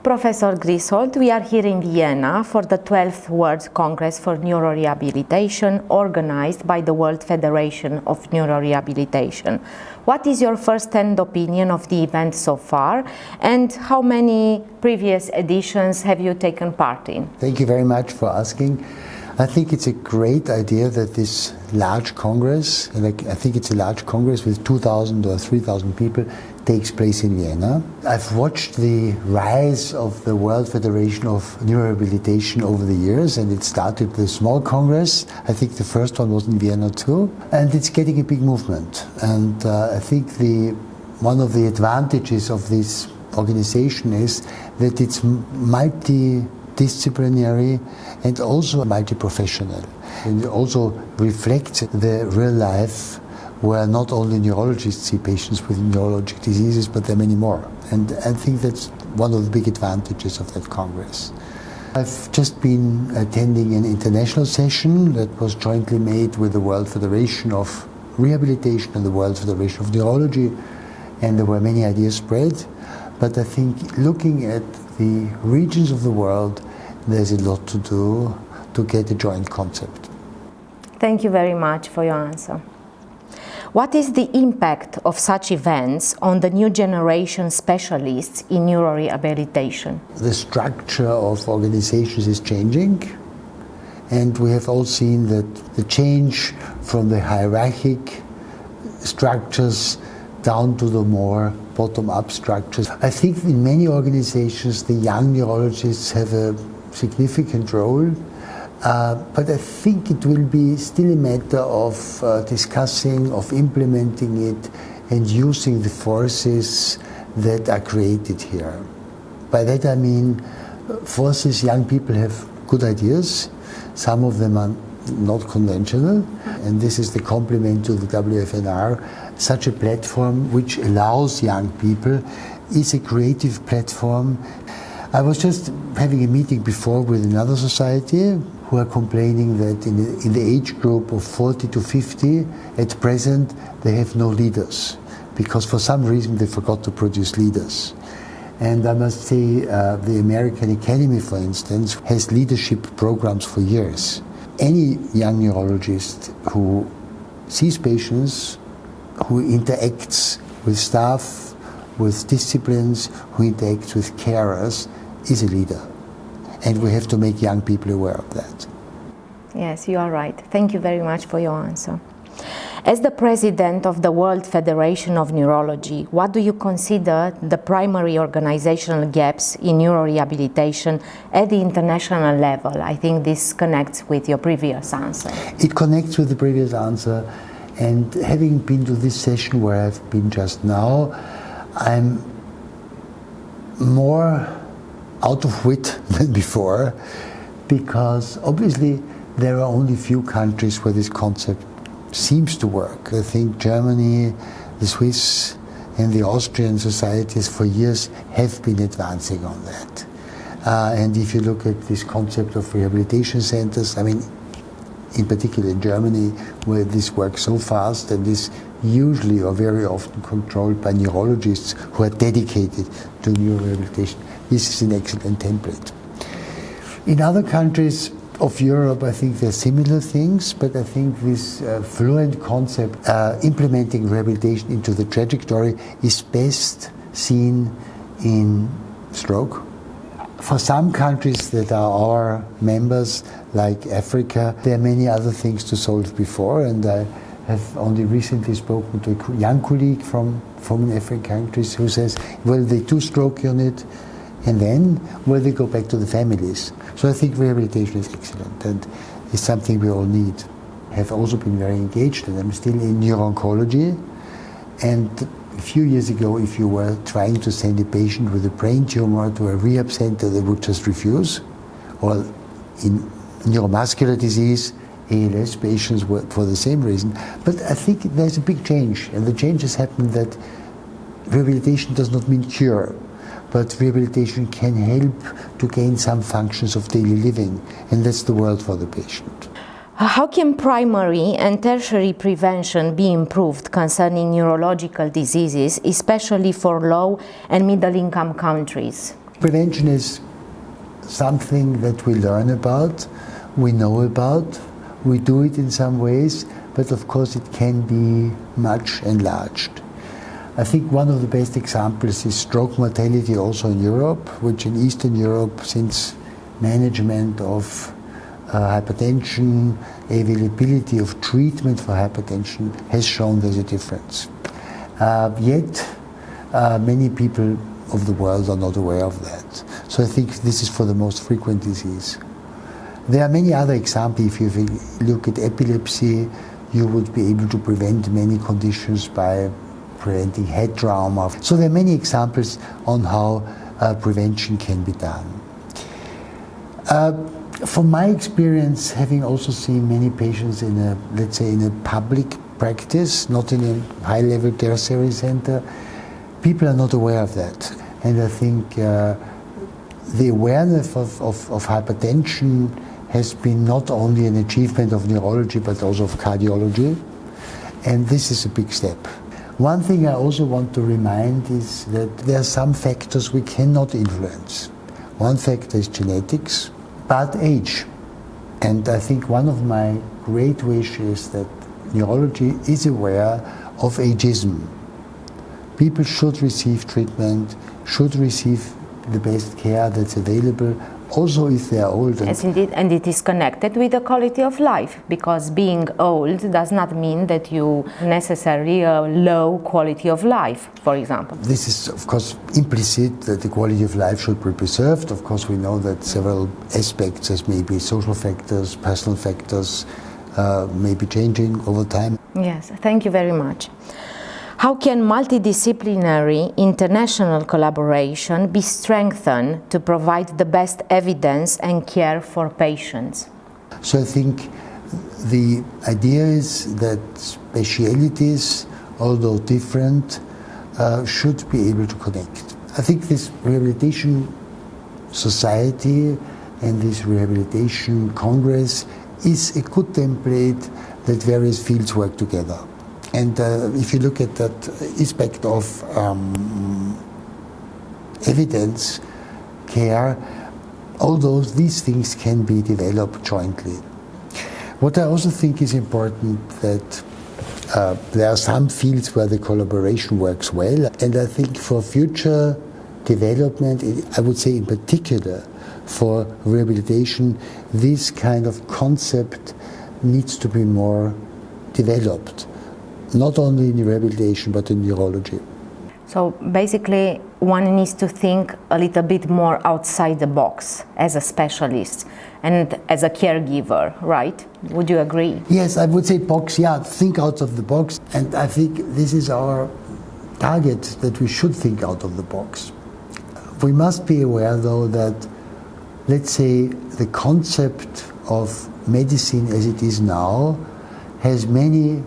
Professor Grisold, we are here in Vienna for the 12th World Congress for Neurorehabilitation organized by the World Federation of Neurorehabilitation. What is your first-hand opinion of the event so far, and how many previous editions have you taken part in? Thank you very much for asking. I think it's a great idea that this large congress, and I think it's a large congress with 2,000 or 3,000 people, takes place in Vienna. I've watched the rise of the World Federation of Neurorehabilitation over the years, and it started with a small congress. I think the first one was in Vienna too, and it's getting a big movement. And I think one of the advantages of this organization is that it's multidisciplinary and also multi-professional. And it also reflects the real life where not only neurologists see patients with neurologic diseases, but there are many more. And I think that's one of the big advantages of that Congress. I've just been attending an international session that was jointly made with the World Federation of Rehabilitation and the World Federation of Neurology, and there were many ideas spread. But I think looking at the regions of the world, there's a lot to do to get a joint concept. Thank you very much for your answer. What is the impact of such events on the new generation specialists in neurorehabilitation? The structure of organizations is changing, and we have all seen that the change from the hierarchic structures down to the more bottom-up structures. I think in many organizations the young neurologists have a significant role. But I think it will be still a matter of discussing, of implementing it, and using the forces that are created here. By that I mean forces. Young people have good ideas. Some of them are not conventional, and this is the complement to the WFNR. Such a platform which allows young people is a creative platform. I was just having a meeting before with another society who are complaining that in the age group of 40 to 50, at present, they have no leaders, because for some reason they forgot to produce leaders. And I must say, the American Academy, for instance, has leadership programs for years. Any young neurologist who sees patients, who interacts with staff, with disciplines, who interacts with carers, is a leader. And we have to make young people aware of that. Yes, you are right. Thank you very much for your answer. As the president of the World Federation of Neurology, what do you consider the primary organizational gaps in neurorehabilitation at the international level? I think this connects with your previous answer. It connects with the previous answer. And having been to this session where I've been just now, I'm more out of wit than before, because obviously there are only few countries where this concept seems to work. I think Germany, the Swiss and the Austrian societies for years have been advancing on that. And if you look at this concept of rehabilitation centers, I mean, in particular in Germany, where this works so fast and is usually or very often controlled by neurologists who are dedicated to neurorehabilitation, this is an excellent template. In other countries of Europe, I think there are similar things, but I think this fluent concept, implementing rehabilitation into the trajectory, is best seen in stroke. For some countries that are our members, like Africa, there are many other things to solve before, and I have only recently spoken to a young colleague from African countries who says, well, they do stroke unit, and then, well, they go back to the families. So I think rehabilitation is excellent, and it's something we all need. I have also been very engaged, and I'm still in neuro-oncology, and a few years ago, if you were trying to send a patient with a brain tumor to a rehab center, they would just refuse. Or in neuromuscular disease, ALS patients were for the same reason. But I think there's a big change, and the change has happened that rehabilitation does not mean cure, but rehabilitation can help to gain some functions of daily living, and that's the world for the patient. How can primary and tertiary prevention be improved concerning neurological diseases, especially for low and middle income countries? Prevention is something that we learn about, we know about, we do it in some ways, but of course it can be much enlarged. I think one of the best examples is stroke mortality also in Europe, which in Eastern Europe, since management of hypertension, availability of treatment for hypertension has shown there's a difference. Yet many people of the world are not aware of that. So I think this is for the most frequent disease. There are many other examples. If you look at epilepsy, you would be able to prevent many conditions by preventing head trauma. So there are many examples on how prevention can be done. From my experience, having also seen many patients in a, let's say, in a public practice, not in a high-level tertiary center, people are not aware of that. And I think the awareness of hypertension has been not only an achievement of neurology, but also of cardiology. And this is a big step. One thing I also want to remind is that there are some factors we cannot influence. One factor is genetics, but age. And I think one of my great wishes is that neurology is aware of ageism. People should receive treatment, should receive the best care that's available, also if they are old. Yes, indeed, and it is connected with the quality of life, because being old does not mean that you necessarily a low quality of life, for example. This is, of course, implicit that the quality of life should be preserved. Of course, we know that several aspects, as maybe social factors, personal factors, may be changing over time. Yes, thank you very much. How can multidisciplinary international collaboration be strengthened to provide the best evidence and care for patients? So I think the idea is that specialities, although different, should be able to connect. I think this rehabilitation society and this rehabilitation congress is a good template that various fields work together. And if you look at that aspect of evidence, care, all these things can be developed jointly. What I also think is important that there are some fields where the collaboration works well, and I think for future development, I would say in particular for rehabilitation, this kind of concept needs to be more developed. Not only in rehabilitation, but in neurology. So basically, one needs to think a little bit more outside the box as a specialist and as a caregiver, right? Would you agree? Yes, I would say box, yeah, think out of the box. And I think this is our target, that we should think out of the box. We must be aware, though, that, let's say, the concept of medicine as it is now has many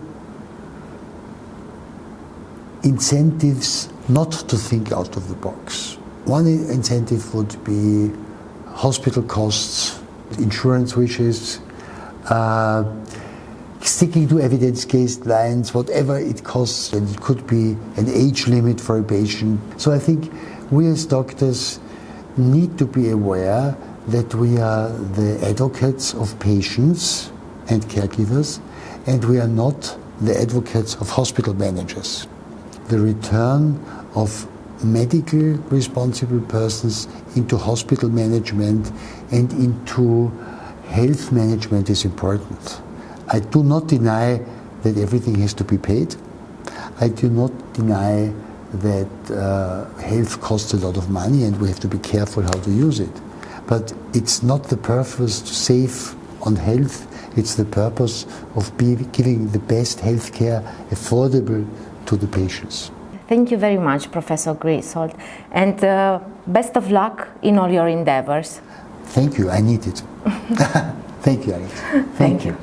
incentives not to think out of the box. One incentive would be hospital costs, insurance wishes, sticking to evidence-based lines, whatever it costs, and it could be an age limit for a patient. So I think we as doctors need to be aware that we are the advocates of patients and caregivers, and we are not the advocates of hospital managers. The return of medical responsible persons into hospital management and into health management is important. I do not deny that everything has to be paid. I do not deny that health costs a lot of money and we have to be careful how to use it. But it's not the purpose to save on health, it's the purpose of giving the best health care affordable to the patients. Thank you very much, Professor Grisold, and best of luck in all your endeavors. Thank you, I need it. Thank you, Alex. Thank you.